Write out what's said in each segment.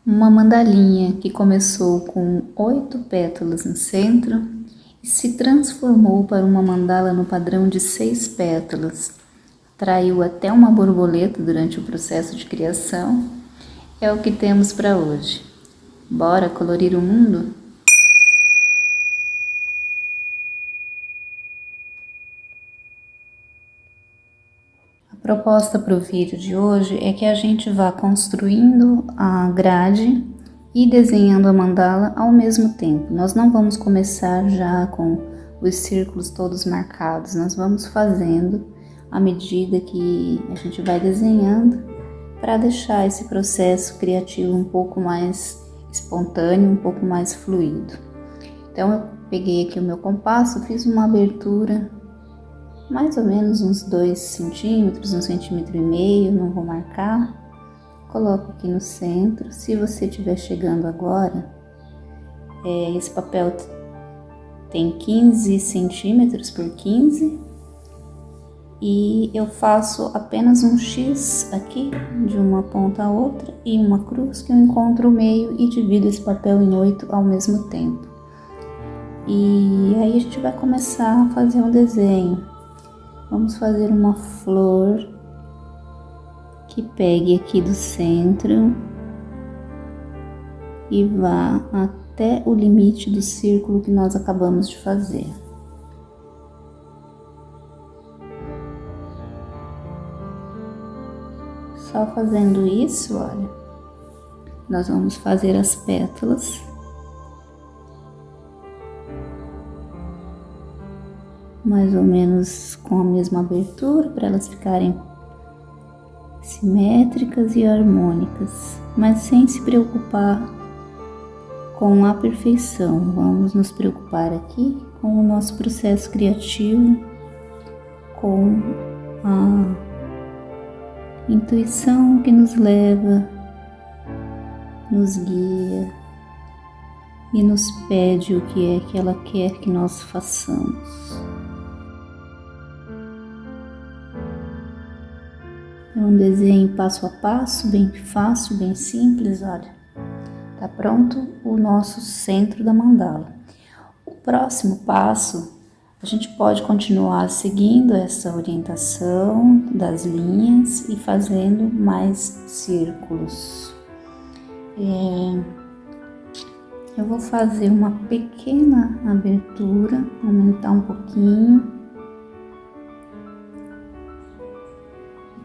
Uma mandalinha que começou com 8 pétalas no centro e se transformou para uma mandala no padrão de 6 pétalas. Atraiu até uma borboleta durante o processo de criação. É o que temos para hoje. Bora colorir o mundo? A proposta para o vídeo de hoje é que a gente vá construindo a grade e desenhando a mandala ao mesmo tempo. Nós não vamos começar já com os círculos todos marcados, nós vamos fazendo à medida que a gente vai desenhando para deixar esse processo criativo um pouco mais espontâneo, um pouco mais fluido. Então eu peguei aqui o meu compasso, fiz uma abertura mais ou menos uns 2 centímetros, 1,5 centímetros, não vou marcar. Coloco aqui no centro. Se você estiver chegando agora, esse papel tem 15 centímetros por 15 e eu faço apenas um X aqui, de uma ponta a outra, e uma cruz que eu encontro o meio e divido esse papel em 8 ao mesmo tempo. E aí a gente vai começar a fazer um desenho. Vamos fazer uma flor que pegue aqui do centro e vá até o limite do círculo que nós acabamos de fazer. Só fazendo isso, olha, nós vamos fazer as pétalas. Mais ou menos com a mesma abertura, para elas ficarem simétricas e harmônicas, mas sem se preocupar com a perfeição. Vamos nos preocupar aqui com o nosso processo criativo, com a intuição que nos leva, nos guia e nos pede o que é que ela quer que nós façamos. É um desenho passo a passo, bem fácil, bem simples, olha. Tá pronto o nosso centro da mandala. O próximo passo, a gente pode continuar seguindo essa orientação das linhas e fazendo mais círculos. Eu vou fazer uma pequena abertura, aumentar um pouquinho.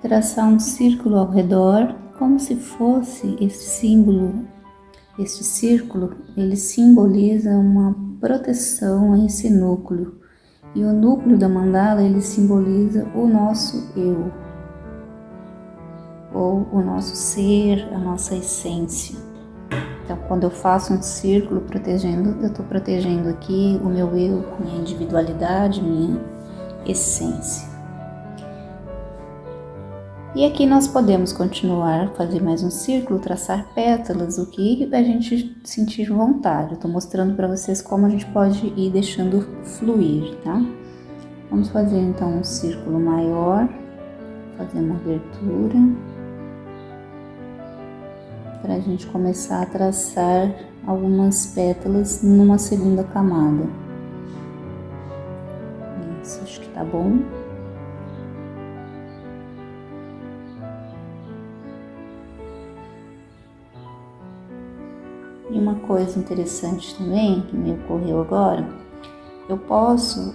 Traçar um círculo ao redor, como se fosse esse símbolo, este círculo, ele simboliza uma proteção a esse núcleo. E o núcleo da mandala, ele simboliza o nosso eu, ou o nosso ser, a nossa essência. Então, quando eu faço um círculo protegendo, eu estou protegendo aqui o meu eu, minha individualidade, minha essência. E aqui nós podemos continuar, fazer mais um círculo, traçar pétalas, o que a gente sentir vontade. Eu estou mostrando para vocês como a gente pode ir deixando fluir, tá? Vamos fazer então um círculo maior, fazer uma abertura, para a gente começar a traçar algumas pétalas numa segunda camada. Isso, acho que tá bom. E uma coisa interessante também, que me ocorreu agora, eu posso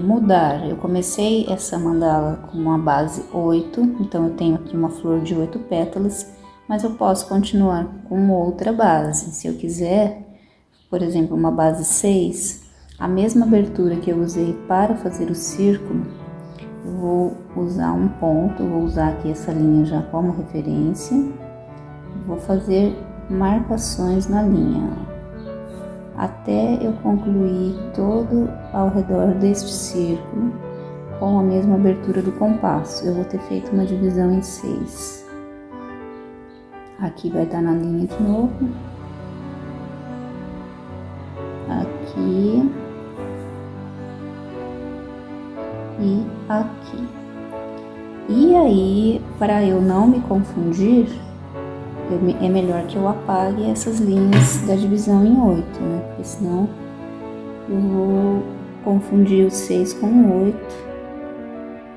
mudar. Eu comecei essa mandala com uma base 8, então eu tenho aqui uma flor de 8 pétalas, mas eu posso continuar com outra base. Se eu quiser, por exemplo, uma base 6, a mesma abertura que eu usei para fazer o círculo, eu vou usar um ponto, vou usar aqui essa linha já como referência, vou fazer marcações na linha, até eu concluir todo ao redor deste círculo com a mesma abertura do compasso. Eu vou ter feito uma divisão em 6. Aqui vai estar na linha de novo, aqui e aqui. E aí, para eu não me confundir, é melhor que eu apague essas linhas da divisão em 8, né? Porque senão eu vou confundir o 6 com o 8.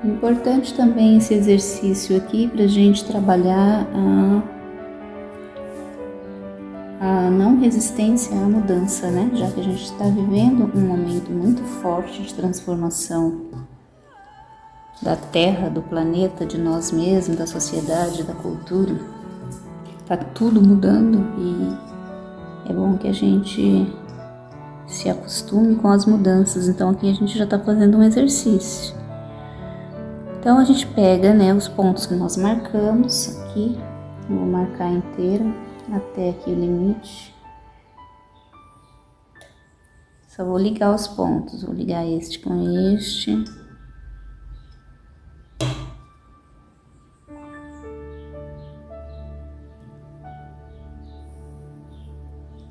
Importante também esse exercício aqui para a gente trabalhar a não resistência à mudança, né? Já que a gente está vivendo um momento muito forte de transformação da Terra, do planeta, de nós mesmos, da sociedade, da cultura. Tá tudo mudando e é bom que a gente se acostume com as mudanças. Então aqui a gente já está fazendo um exercício. Então a gente pega, né, os pontos que nós marcamos aqui, vou marcar inteiro até aqui o limite. Só vou ligar os pontos, vou ligar este com este.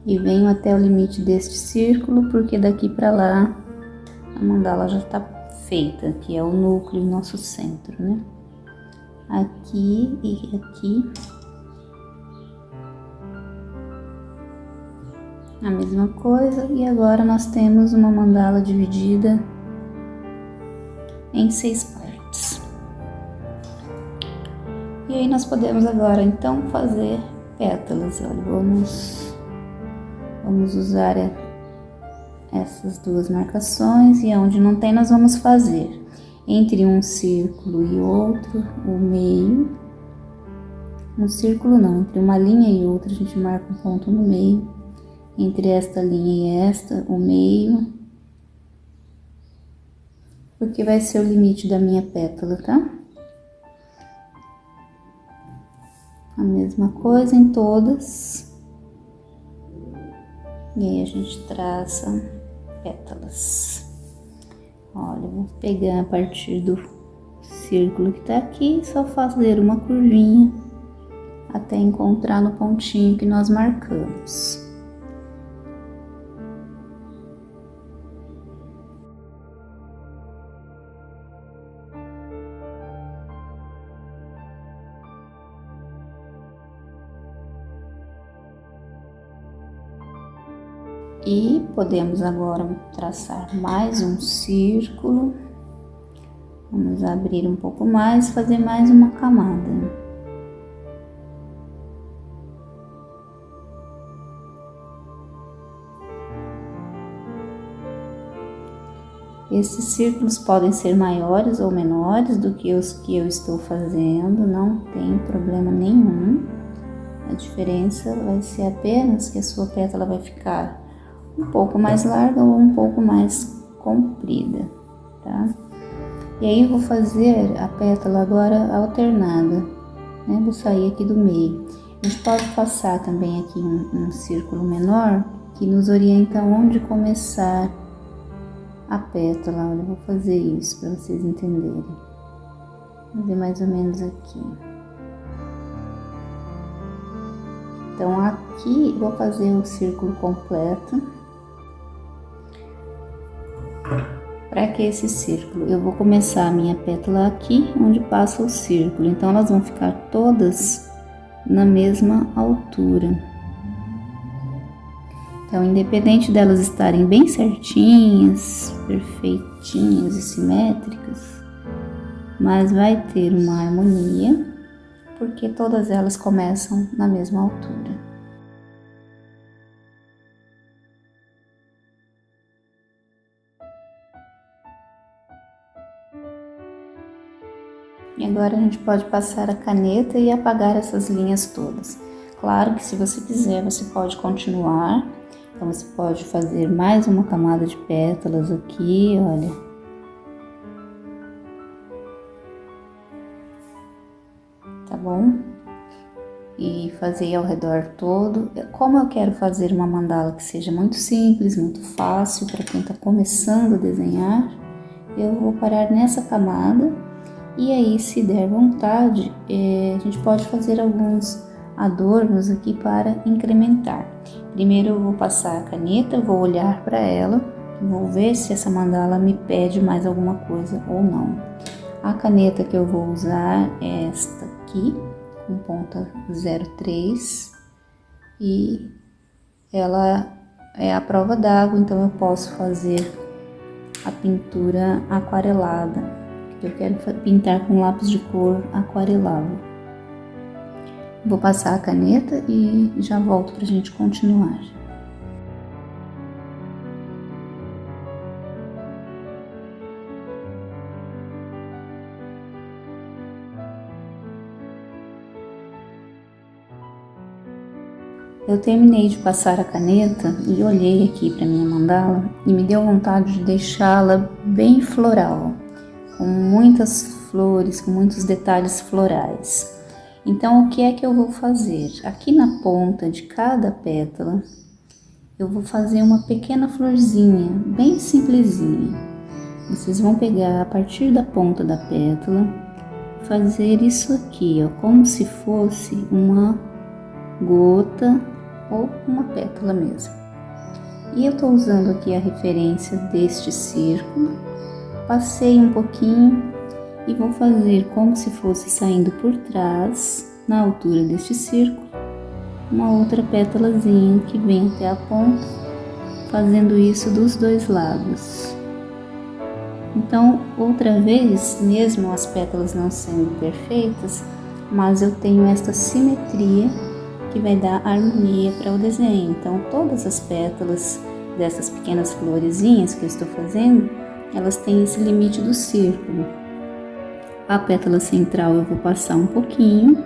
E venho até o limite deste círculo, porque daqui para lá a mandala já está feita, que é o núcleo, nosso centro, né? Aqui e aqui a mesma coisa, e agora nós temos uma mandala dividida em 6 partes. E aí nós podemos agora então fazer pétalas. Olha, vamos usar essas duas marcações, e onde não tem nós vamos fazer entre um círculo e outro o meio. Um círculo não, entre uma linha e outra a gente marca um ponto no meio, entre esta linha e esta o meio, porque vai ser o limite da minha pétala, tá? A mesma coisa em todas. E aí a gente traça pétalas. Olha, eu vou pegar a partir do círculo que tá aqui, só fazer uma curvinha até encontrar no pontinho que nós marcamos. E podemos agora traçar mais um círculo. Vamos abrir um pouco mais, fazer mais uma camada. Esses círculos podem ser maiores ou menores do que os que eu estou fazendo, não tem problema nenhum. A diferença vai ser apenas que a sua pétala vai ficar um pouco mais larga ou um pouco mais comprida, tá? E aí eu vou fazer a pétala agora alternada, né? Vou sair aqui do meio. A gente pode passar também aqui um círculo menor que nos orienta onde começar a pétala. Olha, eu vou fazer isso para vocês entenderem. Vou fazer mais ou menos aqui. Então aqui vou fazer o círculo completo. Para que esse círculo? Eu vou começar a minha pétala aqui, onde passa o círculo. Então elas vão ficar todas na mesma altura. Então, independente delas estarem bem certinhas, perfeitinhas e simétricas, mas vai ter uma harmonia, porque todas elas começam na mesma altura. E agora a gente pode passar a caneta e apagar essas linhas todas. Claro que se você quiser, você pode continuar. Então você pode fazer mais uma camada de pétalas aqui, olha. Tá bom? E fazer ao redor todo. Como eu quero fazer uma mandala que seja muito simples, muito fácil para quem está começando a desenhar, eu vou parar nessa camada. E aí, se der vontade, a gente pode fazer alguns adornos aqui para incrementar. Primeiro eu vou passar a caneta, vou olhar para ela, vou ver se essa mandala me pede mais alguma coisa ou não. A caneta que eu vou usar é esta aqui, com ponta 03 e ela é a prova d'água, então eu posso fazer a pintura aquarelada. Eu quero pintar com lápis de cor aquarelado. Vou passar a caneta e já volto pra gente continuar. Eu terminei de passar a caneta e olhei aqui para minha mandala e me deu vontade de deixá-la bem floral, com muitas flores, com muitos detalhes florais. Então, o que é que eu vou fazer? Aqui na ponta de cada pétala, eu vou fazer uma pequena florzinha, bem simplesinha. Vocês vão pegar a partir da ponta da pétala, fazer isso aqui, ó, como se fosse uma gota ou uma pétala mesmo. E eu tô usando aqui a referência deste círculo, passei um pouquinho e vou fazer como se fosse saindo por trás, na altura deste círculo, uma outra pétalazinha que vem até a ponta, fazendo isso dos dois lados. Então, outra vez, mesmo as pétalas não sendo perfeitas, mas eu tenho esta simetria que vai dar harmonia para o desenho. Então, todas as pétalas dessas pequenas florezinhas que eu estou fazendo, elas têm esse limite do círculo. A pétala central eu vou passar um pouquinho.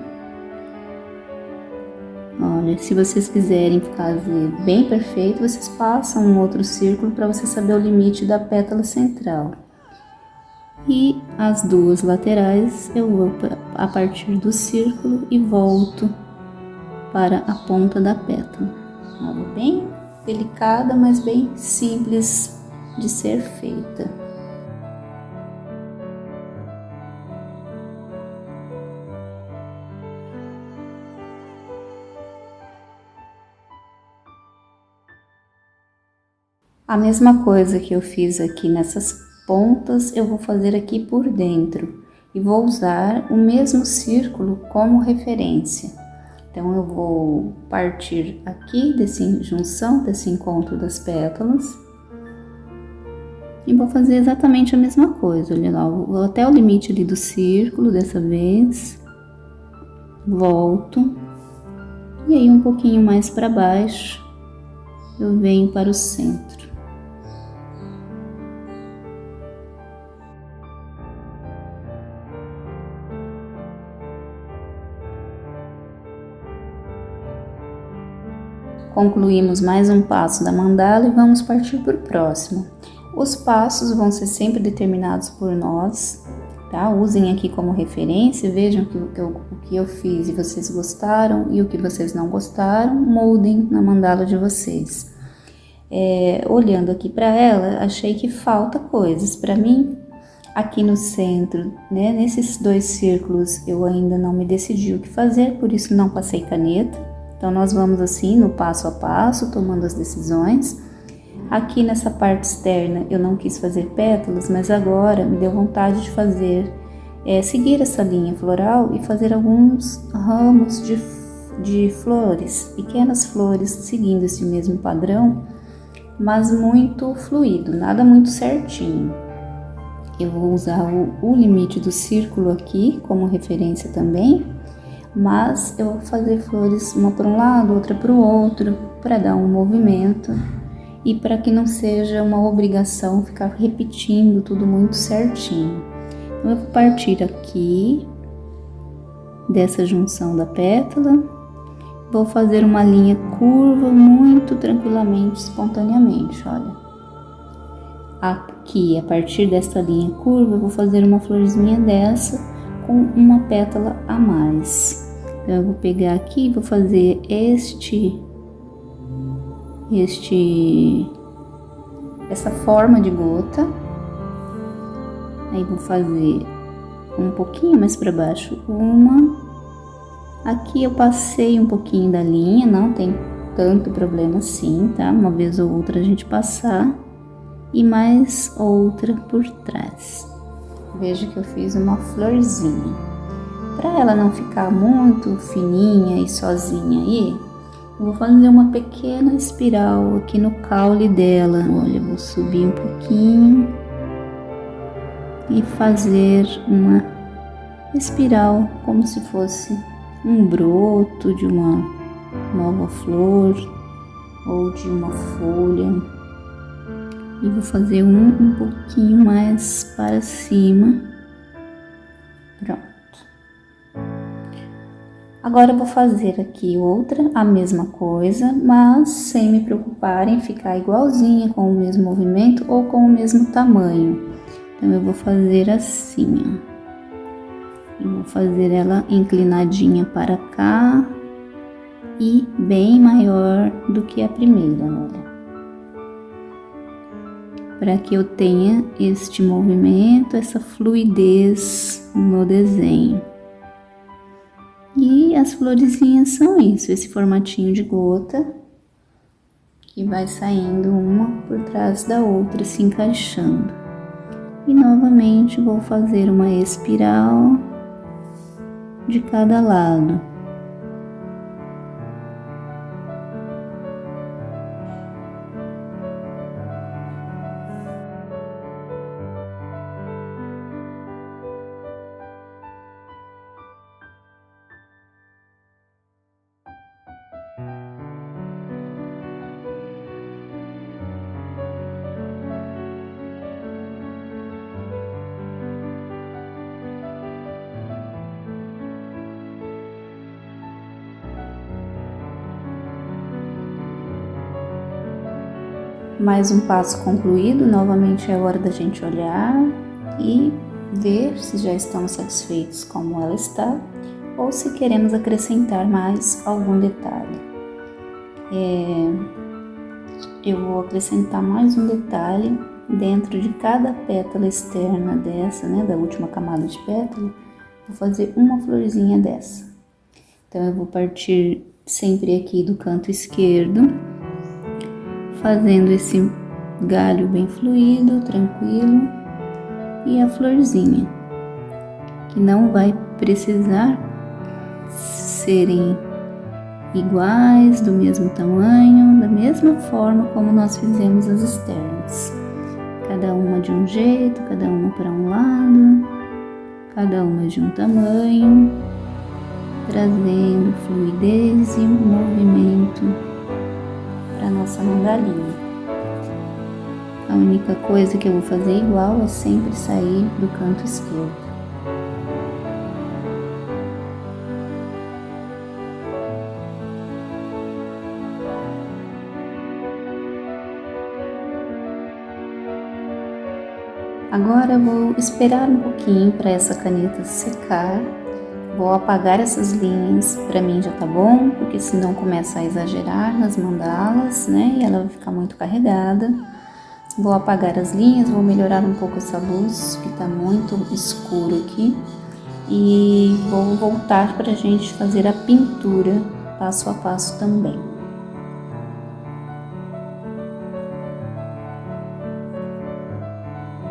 Olha, se vocês quiserem fazer bem perfeito, vocês passam um outro círculo para você saber o limite da pétala central. E as duas laterais eu vou a partir do círculo e volto para a ponta da pétala. Olha, bem delicada, mas bem simples de ser feita. A mesma coisa que eu fiz aqui nessas pontas, eu vou fazer aqui por dentro e vou usar o mesmo círculo como referência. Então, eu vou partir aqui dessa junção, desse encontro das pétalas e vou fazer exatamente a mesma coisa. Olha lá, vou até o limite ali do círculo dessa vez, volto e aí um pouquinho mais para baixo eu venho para o centro. Concluímos mais um passo da mandala e vamos partir para o próximo. Os passos vão ser sempre determinados por nós, tá? Usem aqui como referência, vejam o que eu fiz e vocês gostaram e o que vocês não gostaram, moldem na mandala de vocês. Olhando aqui para ela, achei que falta coisas. Para mim, aqui no centro, né, nesses dois círculos, eu ainda não me decidi o que fazer, por isso não passei caneta. Então, nós vamos assim, no passo a passo, tomando as decisões. Aqui nessa parte externa, eu não quis fazer pétalas, mas agora me deu vontade de fazer, seguir essa linha floral e fazer alguns ramos de flores, pequenas flores, seguindo esse mesmo padrão, mas muito fluido, nada muito certinho. Eu vou usar o limite do círculo aqui como referência também, mas eu vou fazer flores uma para um lado, outra para o outro, para dar um movimento e para que não seja uma obrigação ficar repetindo tudo muito certinho. Então, eu vou partir aqui dessa junção da pétala, vou fazer uma linha curva muito tranquilamente, espontaneamente, olha. Aqui, a partir dessa linha curva, eu vou fazer uma florzinha dessa com uma pétala a mais. Então, eu vou pegar aqui e vou fazer essa forma de gota. Aí vou fazer um pouquinho mais para baixo uma. Aqui eu passei um pouquinho da linha, não tem tanto problema assim, tá? Uma vez ou outra a gente passar e mais outra por trás. Veja que eu fiz uma florzinha. Para ela não ficar muito fininha e sozinha aí, eu vou fazer uma pequena espiral aqui no caule dela. Olha, eu vou subir um pouquinho e fazer uma espiral como se fosse um broto de uma nova flor ou de uma folha. E vou fazer um pouquinho mais para cima. Pronto. Agora eu vou fazer aqui outra, a mesma coisa, mas sem me preocupar em ficar igualzinha, com o mesmo movimento ou com o mesmo tamanho. Então eu vou fazer assim, ó. Eu vou fazer ela inclinadinha para cá e bem maior do que a primeira, olha. Para que eu tenha este movimento, essa fluidez no desenho. E as florezinhas são isso, esse formatinho de gota, que vai saindo uma por trás da outra, se encaixando. E novamente vou fazer uma espiral de cada lado. Mais um passo concluído, novamente é hora da gente olhar e ver se já estamos satisfeitos como ela está ou se queremos acrescentar mais algum detalhe. Eu vou acrescentar mais um detalhe dentro de cada pétala externa dessa, né, da última camada de pétala, vou fazer uma florzinha dessa. Então eu vou partir sempre aqui do canto esquerdo, fazendo esse galho bem fluido, tranquilo, e a florzinha, que não vai precisar serem iguais, do mesmo tamanho, da mesma forma como nós fizemos as externas. Cada uma de um jeito, cada uma para um lado, cada uma de um tamanho, trazendo fluidez e movimento para nossa mandalinha. A única coisa que eu vou fazer igual é sempre sair do canto esquerdo. Agora eu vou esperar um pouquinho para essa caneta secar. Vou apagar essas linhas, para mim já tá bom, porque senão começa a exagerar nas mandalas, né? E ela vai ficar muito carregada. Vou apagar as linhas, vou melhorar um pouco essa luz, que tá muito escuro aqui. E vou voltar pra gente fazer a pintura passo a passo também.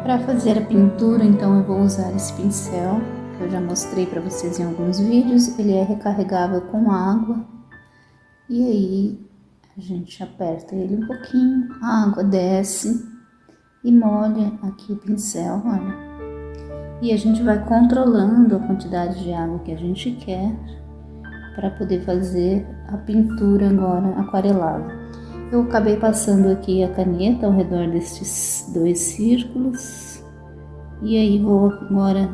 Para fazer a pintura, então eu vou usar esse pincel, que eu já mostrei para vocês em alguns vídeos. Ele é recarregável com água, e aí a gente aperta ele um pouquinho, a água desce e molha aqui o pincel, olha. E a gente vai controlando a quantidade de água que a gente quer para poder fazer a pintura agora aquarelada. Eu acabei passando aqui a caneta ao redor destes 2 círculos e aí vou agora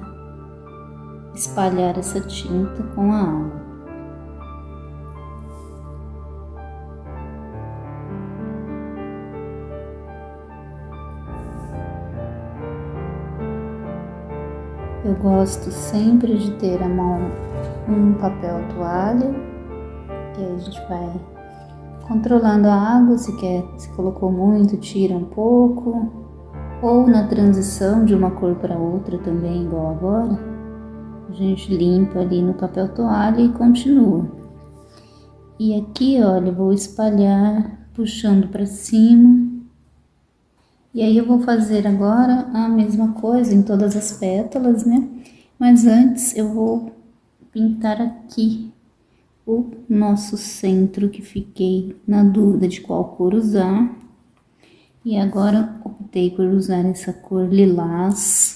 espalhar essa tinta com a água. Eu gosto sempre de ter à mão um papel toalha, e aí a gente vai controlando a água, se colocou muito, tira um pouco, ou na transição de uma cor para outra também, igual agora, a gente limpa ali no papel toalha e continua. E aqui, olha, eu vou espalhar, puxando para cima, e aí eu vou fazer agora a mesma coisa em todas as pétalas, né? Mas antes eu vou pintar aqui o nosso centro, que fiquei na dúvida de qual cor usar. E agora optei por usar essa cor lilás.